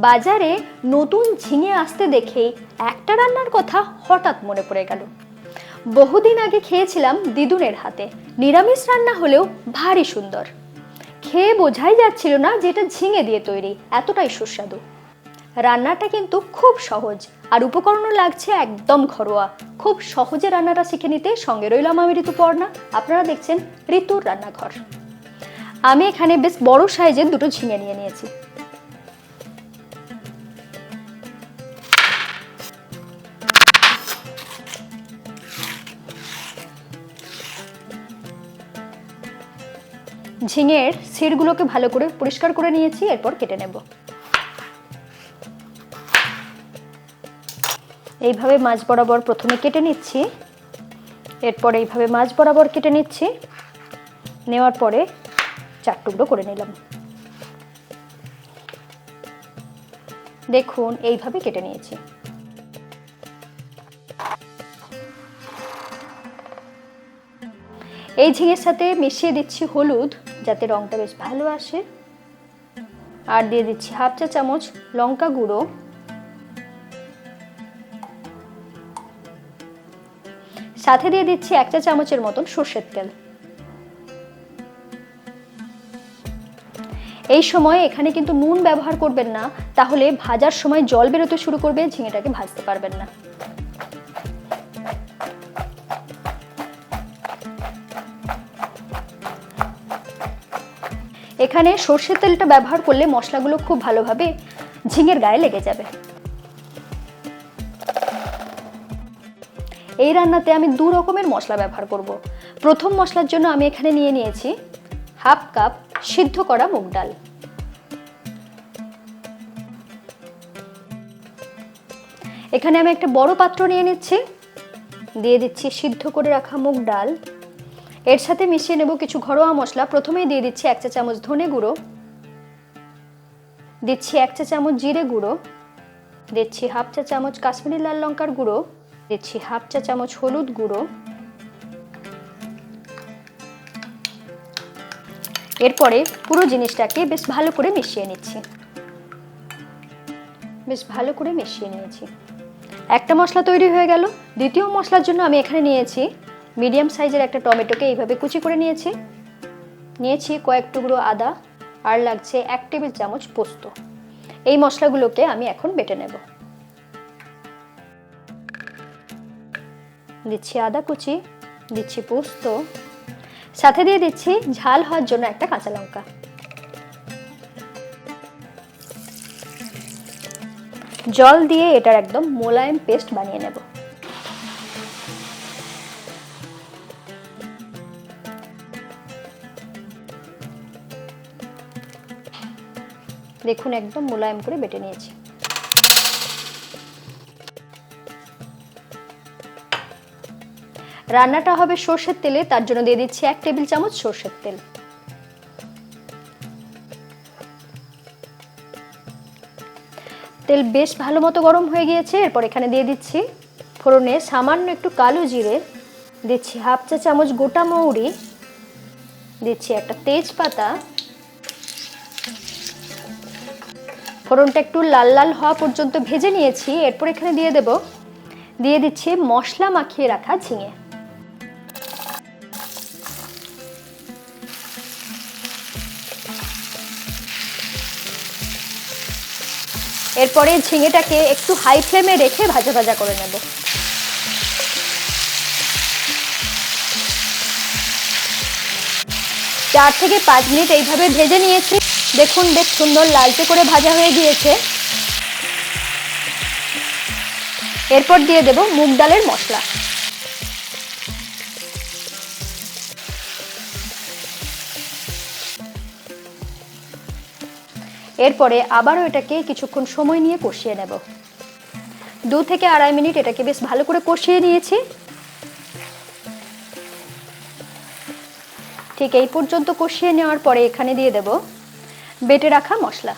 বাজারে নতুন ঝিঙে আসতে দেখেই একটা রান্নার কথা হঠাৎ মনে পড়ে গেল। বহুদিন আগে খেয়েছিলাম দিদুনের হাতে, নিরামিষ রান্না হলেও ভারী সুন্দর। খেয়ে বোঝাই যাচ্ছিল না যে এটা ঝিঙে দিয়ে তৈরি, এতটাই সুস্বাদু। রান্নাটা কিন্তু খুব সহজ, আর উপকরণও লাগছে একদম ঘরোয়া। খুব সহজে রান্নাটা শিখে নিতে সঙ্গে রইলাম আমি ঋতুপর্ণা। আপনারা দেখছেন ঋতুর রান্নাঘর। আমি এখানে বেশ বড় সাইজের দুটো ঝিঙে নিয়ে নিয়েছি। ঝিঙের শিরগুলোকে ভালো করে পরিষ্কার করে নিয়েছি, এরপর কেটে নেব। এইভাবে মাঝ বরাবর প্রথমে কেটে নিচ্ছি, এরপর এইভাবে মাঝ বরাবর কেটে নিচ্ছি। নেওয়ার পরে 4 টুকরো করে নিলাম। দেখুন এইভাবে কেটে নিয়েছি। এই ঝিঙের সাথে মিশিয়ে দিচ্ছি হলুদ, যাতে রংটা বেশ ভালো আসে। আর দিয়ে দিচ্ছি হাফ চা চামচ লঙ্কা গুঁড়ো, সাথে দিয়ে দিচ্ছি 1 চা চামচের মতন সর্ষের তেল। এই সময় এখানে কিন্তু নুন ব্যবহার করবেন না, তাহলে ভাজার সময় জল বেরোতে শুরু করবে, ঝিঙেটাকে ভাজতে পারবেন না। এখানে সর্ষের তেলটা ব্যবহার করলে মশলাগুলো খুব ভালোভাবে ঝিঙের গায়ে লেগে যাবে। এই রান্নাতে আমি 2 রকমের মশলা ব্যবহার করব। প্রথম মশলার জন্য আমি এখানে নিয়ে নিয়েছি হাফ কাপ সিদ্ধ করা মুগ ডাল। এখানে আমি একটা বড় পাত্র নিয়ে নিচ্ছি, দিয়ে দিচ্ছি সিদ্ধ করে রাখা মুগ ডাল। এর সাথে মিশিয়ে নেব কিছু ঘরোয়া মশলা। প্রথমেই দিয়ে দিচ্ছি 1 চা চামচ ধনে গুঁড়ো, দিচ্ছি 1 চা চামচ জিরে গুঁড়ো, দিচ্ছি হাফ চা চামচ কাশ্মীরি লাল লঙ্কার গুঁড়ো, দিচ্ছি হাফ চা চামচ হলুদ গুঁড়ো। এরপরে পুরো জিনিসটাকে বেশ ভালো করে মিশিয়ে নিচ্ছি। বেশ ভালো করে মিশিয়ে নিয়েছি। একটা মশলা তৈরি হয়ে গেল। দ্বিতীয় মশলার জন্য আমি এখানে নিয়েছি মিডিয়াম সাইজের একটা টমেটোকে এইভাবে কুচি করে নিয়েছি কয়েক টুকরো আদা, আর লাগছে 1 টেবিল চামচ পোস্ত। এই মশলাগুলোকে আমি এখন বেটে নেব। দিচ্ছি আদা কুচি, দিচ্ছি পোস্ত, সাথে দিয়ে দিচ্ছি ঝাল হওয়ার জন্য একটা কাঁচা লঙ্কা। জল দিয়ে এটার একদম মোলায়েম পেস্ট বানিয়ে নেব। দেখুন একদম মোলায়েম করে বেটে নিয়েছি। রান্নাটা হবে সর্ষের তেলে, তার জন্য দিয়ে দিচ্ছি 1 টেবিল চামচ সর্ষের তেল। তেল বেশ ভালো মতো গরম হয়ে গিয়েছে। এরপর এখানে দিয়ে দিচ্ছি ফোড়নে সামান্য একটু কালো জিরে, দিচ্ছি হাফ চা চামচ গোটা মৌরি, দিচ্ছি একটা তেজপাতা। ফোড়নটা একটু লাল লাল হওয়া পর্যন্ত ভেজে নিয়েছি। এরপর এখানে দিয়ে দিচ্ছি মশলা মাখিয়ে রাখা ঝিঙে। এরপরে ঝিঙেটাকে একটু হাই ফ্লেমে রেখে ভাজা ভাজা করে নেব। 4 থেকে 5 মিনিট এইভাবে ভেজে নিয়েছি। দেখুন বেশ সুন্দর লালচে করে ভাজা হয়ে গিয়েছে। এরপর দিয়ে দেব মুগ ডালের মশলা। এরপরে আবারও এটাকে কিছুক্ষণ সময় নিয়ে কষিয়ে নেব। 2 থেকে 2.5 মিনিট এটাকে বেশ ভালো করে কষিয়ে নিয়েছি। ঠিক এই পর্যন্ত কষিয়ে নেওয়ার পরে এখানে দিয়ে দেব বেটে রাখা মশলা।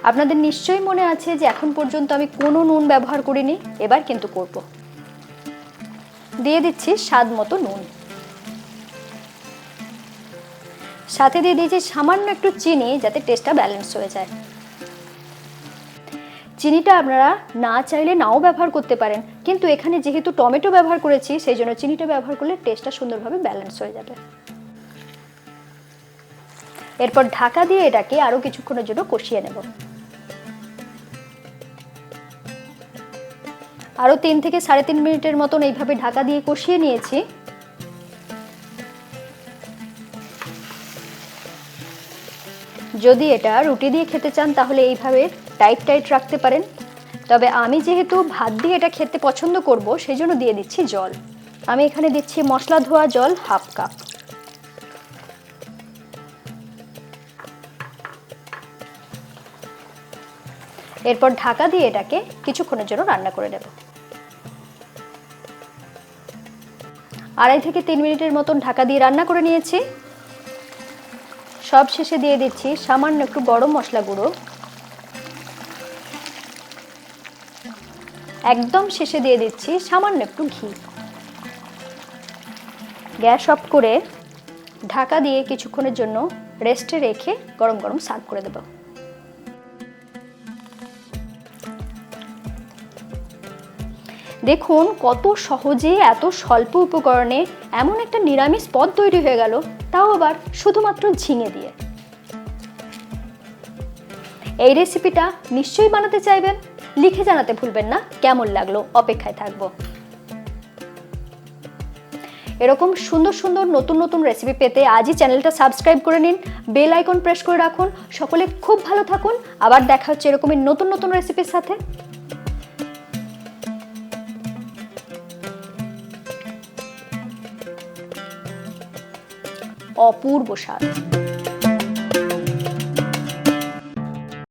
আপনাদের নিশ্চয়ই মনে আছে যে এখন পর্যন্ত আমি কোনো নুন ব্যবহার করিনি, এবার কিন্তু করব। দিয়ে দিচ্ছি স্বাদ মতো নুন, সাথে দিয়ে দিয়েছি সামান্য একটু চিনি যাতে টেস্টটা ব্যালেন্স হয়ে যায়। চিনিটা আপনারা না চাইলে নাও ব্যবহার করতে পারেন, কিন্তু এখানে যেহেতু টমেটো ব্যবহার করেছি সেই জন্য চিনিটা ব্যবহার করলে টেস্টটা সুন্দরভাবে ব্যালেন্স হয়ে যাবে। এরপর ঢাকা দিয়ে এটাকে আরো কিছুক্ষণের জন্য কষিয়ে নেব। আরো 3 থেকে 3.5 মিনিটের মতন এইভাবে ঢাকা দিয়ে কষিয়ে নিয়েছি। যদি এটা রুটি দিয়ে খেতে চান তাহলে এইভাবে টাইট টাইট রাখতে পারেন, তবে আমি যেহেতু ভাত দিয়ে এটা খেতে পছন্দ করব সেই জন্য দিয়ে দিচ্ছি জল। আমি এখানে দিচ্ছি মশলা ধোয়া জল 1/2 কাপ। এরপর ঢাকা দিয়ে এটাকে কিছুক্ষণের জন্য রান্না করে নেব। 2.5 থেকে 3 মিনিটের মতন ঢাকা দিয়ে রান্না করে নিয়েছি। সব শেষে দিয়ে দিচ্ছি সামান্য একটু গরম মশলা গুঁড়ো, একদম শেষে দিয়ে দিচ্ছি সামান্য একটু ঘি। গ্যাস অফ করে ঢাকা দিয়ে কিছুক্ষণের জন্য রেস্টে রেখে গরম গরম সার্ভ করে দেব। দেখুন কত সহজে এত স্বল্প উপকরণে এমন একটা নিরামিষ পদ তৈরি হয়ে গেল, তাও আবার শুধুমাত্র ঝিঙে দিয়ে। এই রেসিপিটা নিশ্চয়ই বানাতে চাইবেন, লিখে জানাতে ভুলবেন না কেমন লাগলো, অপেক্ষায় থাকবো। এরকম সুন্দর সুন্দর নতুন নতুন রেসিপি পেতে আজই চ্যানেলটা সাবস্ক্রাইব করে নিন, বেল আইকন প্রেস করে রাখুন। সকলে খুব ভালো থাকুন, আবার দেখা হচ্ছে এরকমই নতুন নতুন রেসিপির সাথে। অপূর্ব স্বাদ।